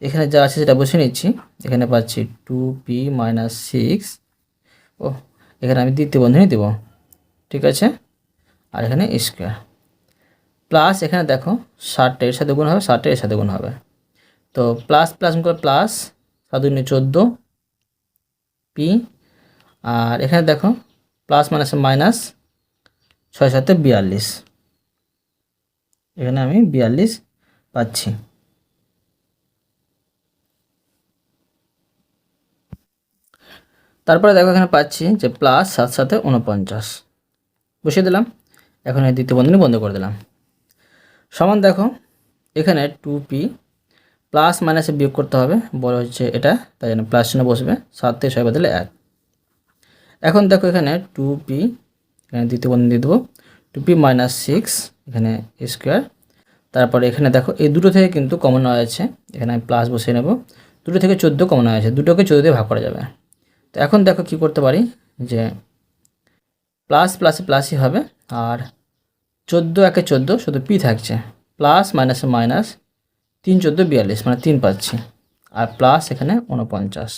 এখানে যা আছে সেটা বসিয়ে নিচ্ছি, এখানে পাচ্ছি 2p মাইনাস 6, ও এখানে আমি দ্বিতীয় বন্ধনী দেব, ঠিক আছে, আর এখানে স্কোয়ার প্লাস এখানে দেখো 60টা এর সাথে গুণ হবে, 60টা এর সাথে গুণ হবে, তো প্লাস প্লাস করে প্লাস 7 × 14 পি, আর এখানে দেখো প্লাস মাইনাস মাইনাস 6 × 7 = 42, এখানে আমি 42 পাচ্ছি। তারপরে দেখো এখানে পাচ্ছি যে প্লাস 7 × 7 = 49, বসিয়ে দিলাম, এখন এই দ্বিতীয় বন্ধনী বন্ধ করে দিলাম, সমান দেখো এখানে 2p প্লাস মাইনাসে বিয়োগ করতে হবে, বড় হচ্ছে এটা, তাই জন্য প্লাস চিহ্ন বসবে, 7 থেকে 6 বদলে 1। এখন দেখো এখানে 2p, এখানে দ্বিতীয় বন্ধনী দিয়ে দেবো, 2p মাইনাস 6 এখানে স্কোয়ার, তারপরে এখানে দেখো এই দুটো থেকে কিন্তু কমন নেওয়া আছে, এখানে আমি প্লাস বসিয়ে নেব, দুটো থেকে 14 কমন নেওয়া আছে, দুটোকে 14 দিয়ে ভাগ করা যাবে। তো এখন দেখো কি করতে পারি, যে প্লাস প্লাসে প্লাসই হবে, আর 14 × 1 = 14, শুধু পি থাকছে, প্লাস মাইনাসে মাইনাস, 3 × 14 = 42, মানে 3 পাচ্ছি, আর প্লাস এখানে 49,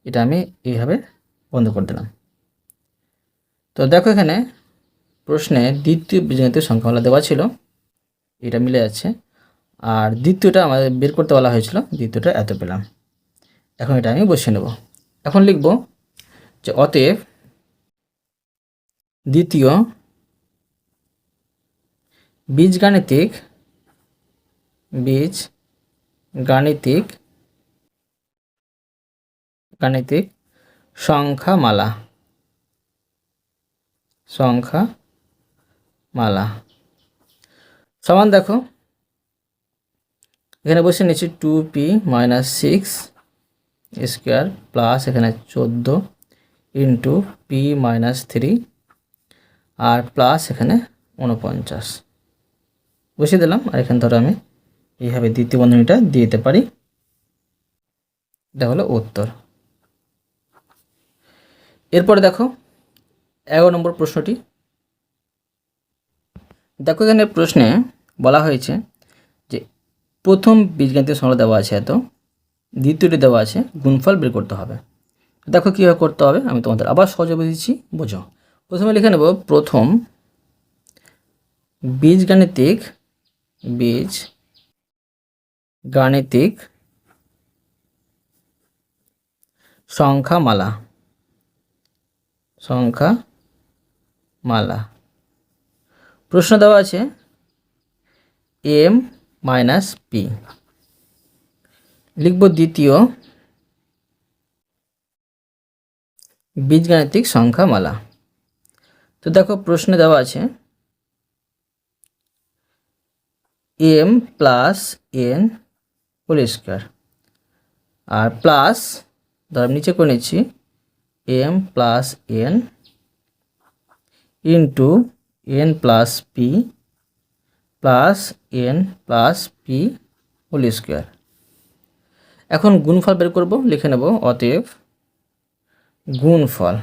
এটা আমি এইভাবে বন্ধ করে দিলাম। তো দেখো এখানে প্রশ্নে দ্বিতীয় বীজগণিতের সংখ্যামালা দেওয়া ছিল, এটা মিলে যাচ্ছে, আর দ্বিতীয়টা আমাদের বের করতে বলা হয়েছিল, দ্বিতীয়টা এত পেলাম। এখন এটা আমি বসিয়ে নেব, এখন লিখব যে অতএব দ্বিতীয় বীজগাণিতিক সংখ্যামালা সমান দেখো এখানে বসে নিচ্ছি 2p মাইনাস 6 স্কোয়ার প্লাস এখানে 14 ইন্টু p মাইনাস 3 আর প্লাস এখানে 49 বসিয়ে দিলাম, আর এখানে ধরো আমি এইভাবে দ্বিতীয় বন্ধনীটা দিয়ে দিতে পারি, এটা হলো উত্তর। এরপরে দেখো 11 নম্বর প্রশ্নটি, দেখো এখানে প্রশ্নে বলা হয়েছে যে প্রথম বীজগাণিতিক সংখ্যা দেওয়া আছে এত, দ্বিতীয়টি দেওয়া আছে, গুণফল বের করতে হবে। দেখো কীভাবে করতে হবে, আমি তোমাদের আবার সহজে বুঝিয়েছি, বোঝো। প্রথমে লিখে নেব প্রথম বীজগাণিতিক সংখ্যামালা প্রশ্ন দেওয়া আছে m মাইনাস পি, লিখব দ্বিতীয় বীজগাণিতিক সংখ্যামালা। তো দেখো প্রশ্নে দেওয়া আছে m plus n whole square, আর প্লাস ধর নিচে করে নিচ্ছি m plus n into n plus p plus n plus p whole square. এখন গুণফল বের করব, লিখে নেব অতএব গুণফল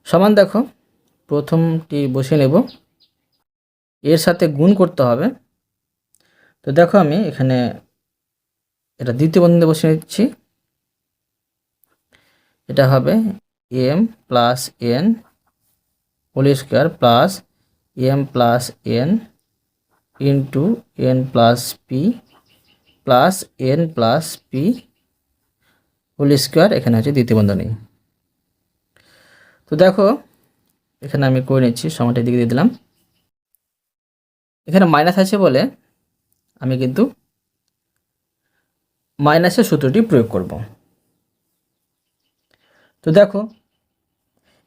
সমান দেখো প্রথমটি বসিয়ে নেব, এর সাথে গুণ করতে হবে, তো দেখো আমি এখানে এটা দ্বিতীয় বন্ধনীতে বসিয়ে নিচ্ছি, এটা হবে m plus n whole square plus m plus n into n plus p plus n plus p whole square, এখানে হচ্ছে দ্বিতীয় বন্ধনী। তো দেখো এখানে আমি করে নিচ্ছি, সমানটা দিকে দিয়ে দিলাম। এখানে মাইনাস আছে বলে আমি কিন্তু মাইনাসের সূত্রটি প্রয়োগ করব। তো দেখো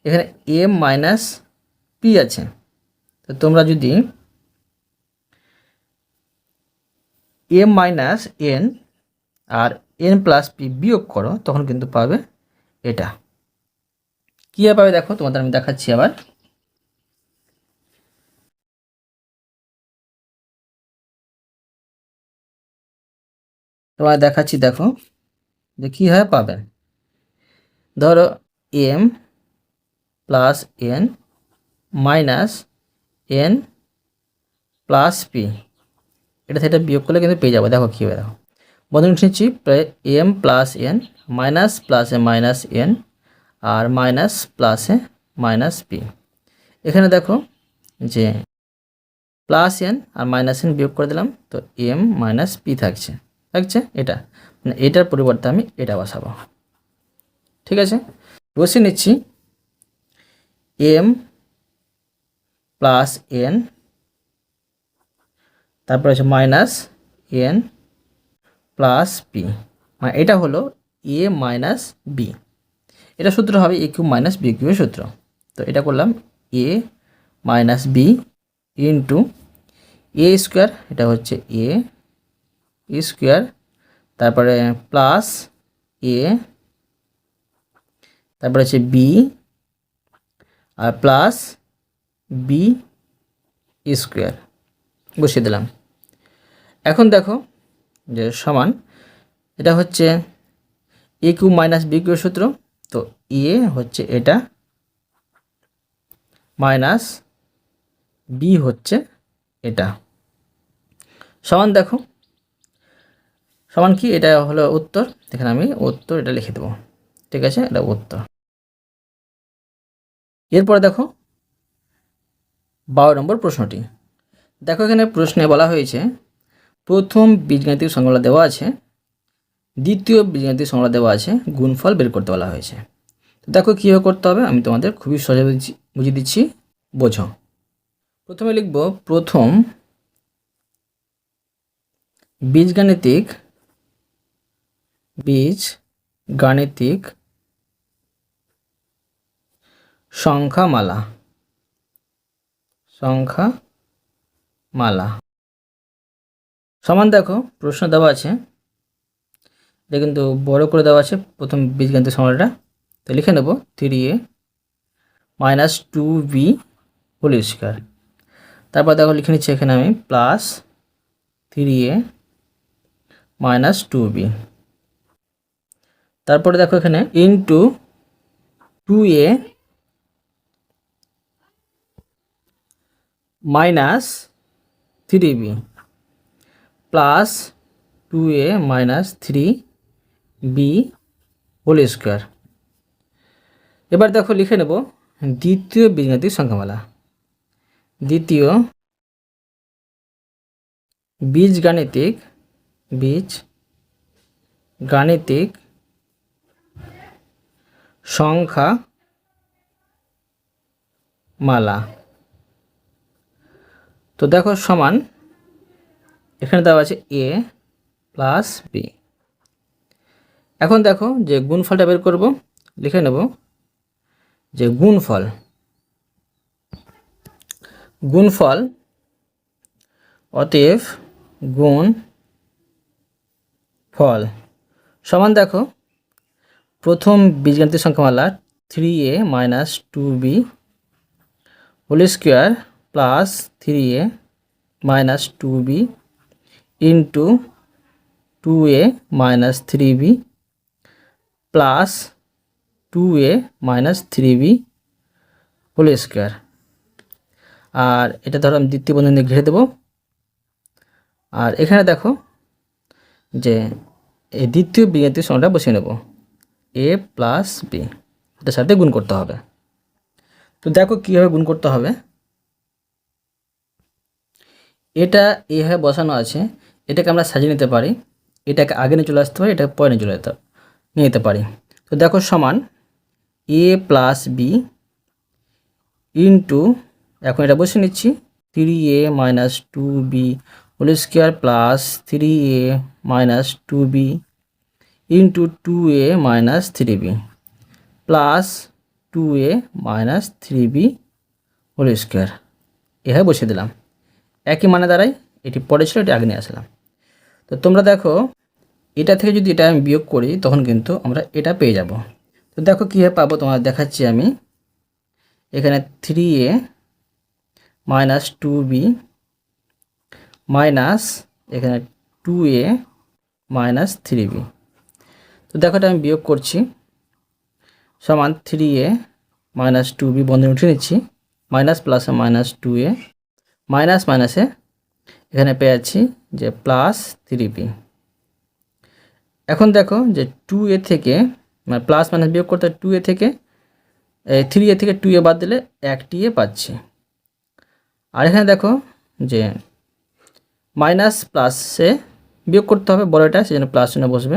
এখানে এম মাইনাস পি আছে, তো তোমরা যদি এম মাইনাস এন আর এন প্লাস পি বিয়োগ করো তখন কিন্তু পাবে এটা। কীভাবে পাবে দেখো, তোমাদের আমি দেখাচ্ছি আবার। তোমার দেখাচ্ছি, দেখো যে কীভাবে পাবেন। ধরো m plus n minus n plus p, এটা থেকে বিয়োগ করলে কিন্তু পেয়ে যাবো। দেখো কীভাবে, দেখো বন্ধনী নিচ্ছি, এম প্লাস এন মাইনাস প্লাসে মাইনাস এন আর মাইনাস প্লাসে মাইনাস পি। এখানে দেখো যে প্লাস এন আর মাইনাস এন বিয়োগ করে দিলাম, তো এম মাইনাস পি থাকছে এটা, মানে এটার পরিবর্তে আমি এটা বসাবো। ঠিক আছে, বসিয়ে নিচ্ছি এম প্লাস এন, তারপর হচ্ছে মাইনাস এন প্লাস পি, মানে এটা হলো এ মাইনাস বি। এটা সূত্র হবে এ কিউ মাইনাস বি কিউয়ের সূত্র। তো এটা করলাম এ minus b into a square, এটা হচ্ছে এ স্কোয়ার, তারপরে প্লাস এ, তারপরে হচ্ছে বি আর প্লাস বি স্কোয়ার বসিয়ে দিলাম। এখন দেখো যে সমান, এটা হচ্ছে এ কিউ মাইনাস বি কিউর সূত্র, তো এ হচ্ছে এটা মাইনাস বি হচ্ছে এটা, সমান দেখো সমান কি, এটা হলো উত্তর। এখানে আমি উত্তর এটা লিখে দেবো। ঠিক আছে, এটা উত্তর। এরপরে দেখো 12 নম্বর প্রশ্নটি। দেখো এখানে প্রশ্নে বলা হয়েছে প্রথম বীজগাণিতিক সংজ্ঞা দেওয়া আছে, দ্বিতীয় বীজগাণিতিক সংজ্ঞা দেওয়া আছে, গুণফল বের করতে বলা হয়েছে। তো দেখো কীভাবে করতে হবে আমি তোমাদের খুবই সহজে বুঝিয়ে দিচ্ছি, বোঝো। প্রথমে লিখব প্রথম বীজগাণিতিক সংখ্যামালা সমান দেখো প্রশ্ন দেওয়া আছে, এটা কিন্তু বড় করে দেওয়া আছে প্রথম বীজগাণিতিক সংখ্যাটা। তো লিখে নেব 3a minus 2b whole square. তারপর দেখো লিখে নিচ্ছি এখানে আমি প্লাস 3a মাইনাস 2b, তারপরে দেখো এখানে into 2a minus 3b plus 2a minus 3b whole square. এবার দেখো লিখে নেব দ্বিতীয় বীজগাণিতিক সংখ্যামালা। দ্বিতীয় বীজগাণিতিক সংখ্যামালা। তো দেখো সমান, এখানে দেওয়া আছে এ প্লাস বি। এখন দেখো যে গুণফলটা বের করব, লিখে নেব যে গুণফল অতএব গুণফল সমান দেখো প্রথম বীজগাণিতিক সংখ্যামালা 3a minus 2b whole square plus 3a minus 2b into 2a minus 3b plus 2a minus 3b whole square. আর এটা ধরো আমি দ্বিতীয় বন্ধনী ঘিরে দেব। আর এখানে দেখো যে এই দ্বিতীয় বীজগাণিতিক সংখ্যাটা বসিয়ে নেব a প্লাস বি, এটার সাথে গুণ করতে হবে। তো দেখো কীভাবে গুণ করতে হবে, এটা এইভাবে বসানো আছে, এটাকে আমরা সাজিয়ে নিতে পারি। এটাকে আগে নিয়ে চলে আসতে পারি, এটাকে পরে নিয়ে নিয়ে যেতে পারি। তো দেখো সমান এ প্লাস বি ইন্টু, এখন এটা বসে নিচ্ছি, 3a minus 2b whole square plus 3a minus 2b into 2a minus 3b plus 2a minus 3b whole square. এভাবে বসিয়ে দিলাম, একই মানে দাঁড়ায়, এটি পরে ছিল, এটি আগে নিয়ে আসলাম। তো তোমরা দেখো এটা থেকে যদি এটা আমি বিয়োগ করি তখন কিন্তু আমরা এটা পেয়ে যাব। তো দেখো কীভাবে পাবো তোমার দেখাচ্ছি আমি। এখানে 3a মাইনাস 2b মাইনাস এখানে 2a মাইনাস 3b। তো দেখো এটা আমি বিয়োগ করছি, সমান 3a মাইনাস 2b বন্ধনী উঠে নিচ্ছি, মাইনাস প্লাসে মাইনাস 2a মাইনাস মাইনাসে এখানে পেয়ে যাচ্ছি যে প্লাস 3b। এখন দেখো যে 2a থেকে মানে প্লাস মাইনাস বিয়োগ করতে 2a থেকে 3a থেকে 2a বাদ দিলে 1a পাচ্ছি। আর এখানে দেখো যে মাইনাস প্লাসে বিয়োগ করতে হবে বড়টা, সেজন্য প্লাস চিহ্ন বসবে।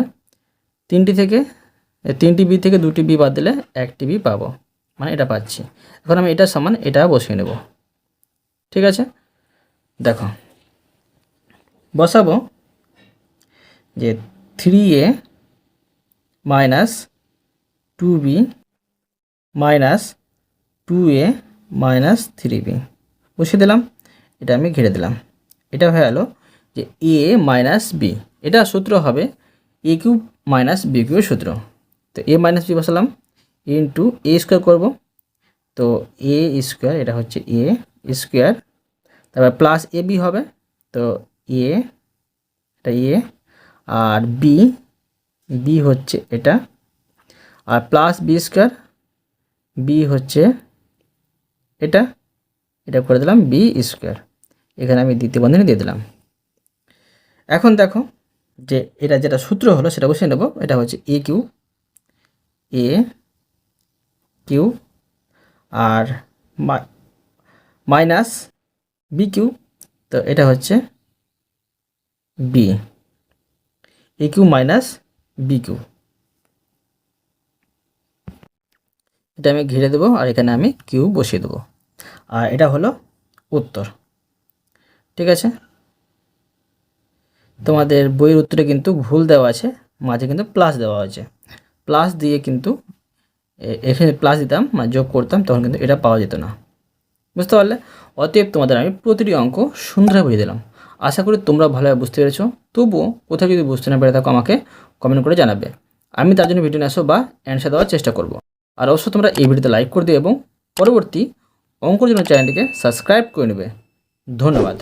3টি বি থেকে 2টি বি বাদ দিলে 1টি বি পাবো, মানে এটা পাচ্ছি। এখন আমি এটা সমান এটা বসিয়ে নেব, ঠিক আছে। দেখো বসাবো যে 3a minus 2b minus 2a minus 3b বসিয়ে দিলাম, এটা আমি ঘিরে দিলাম। এটা হয়ে গেল যে a মাইনাস বি, এটা সূত্র হবে a কিউব মাইনাস বি কিউবের সূত্র। তো a মাইনাস বি বসালাম ইন্টু a স্কোয়ার করবো, তো a স্কোয়ার এটা হচ্ছে a স্কোয়ার, তারপর প্লাস এ বি হবে, তো a এটা a আর বি হচ্ছে এটা, আর প্লাস বি স্কোয়ার, বি হচ্ছে এটা করে দিলাম বি স্কোয়ার। এখানে আমি দ্বিতীয় বন্ধনী দিয়ে দিলাম। এখন দেখো যে এটা যেটা সূত্র হলো সেটা বসিয়ে নেব, এটা হচ্ছে এ Q R minus b Q, তো এটা হচ্ছে বি, এ কিউ মাইনাস বি কিউ, এটা আমি ঘিরে দেবো আর এখানে আমি কিউ বসিয়ে দেবো, আর এটা হলো উত্তর, ঠিক আছে। তোমাদের বইয়ের উত্তরে কিন্তু ভুল দেওয়া আছে, মাঝে কিন্তু প্লাস দেওয়া আছে, প্লাস দিয়ে কিন্তু এখানে প্লাস দিতাম মানে যোগ করতাম, তখন কিন্তু এটা পাওয়া যেত না, বুঝতে পারলে। অতএব তোমাদের আমি প্রতিটি অঙ্ক সুন্দরভাবে বুঝিয়ে দিলাম। আশা করি তোমরা ভালোভাবে বুঝতে পেরেছো। তবুও কোথাও যদি বুঝতে না পেরে থাকো আমাকে কমেন্ট করে জানাবে, আমি তার জন্য ভিডিও নিয়ে আসবো বা অ্যান্সার দেওয়ার চেষ্টা করব। আর অবশ্যই তোমরা এই ভিডিওতে লাইক করে দিও এবং পরবর্তী অঙ্কর জন্য চ্যানেলটিকে সাবস্ক্রাইব করে নেবে। ধন্যবাদ।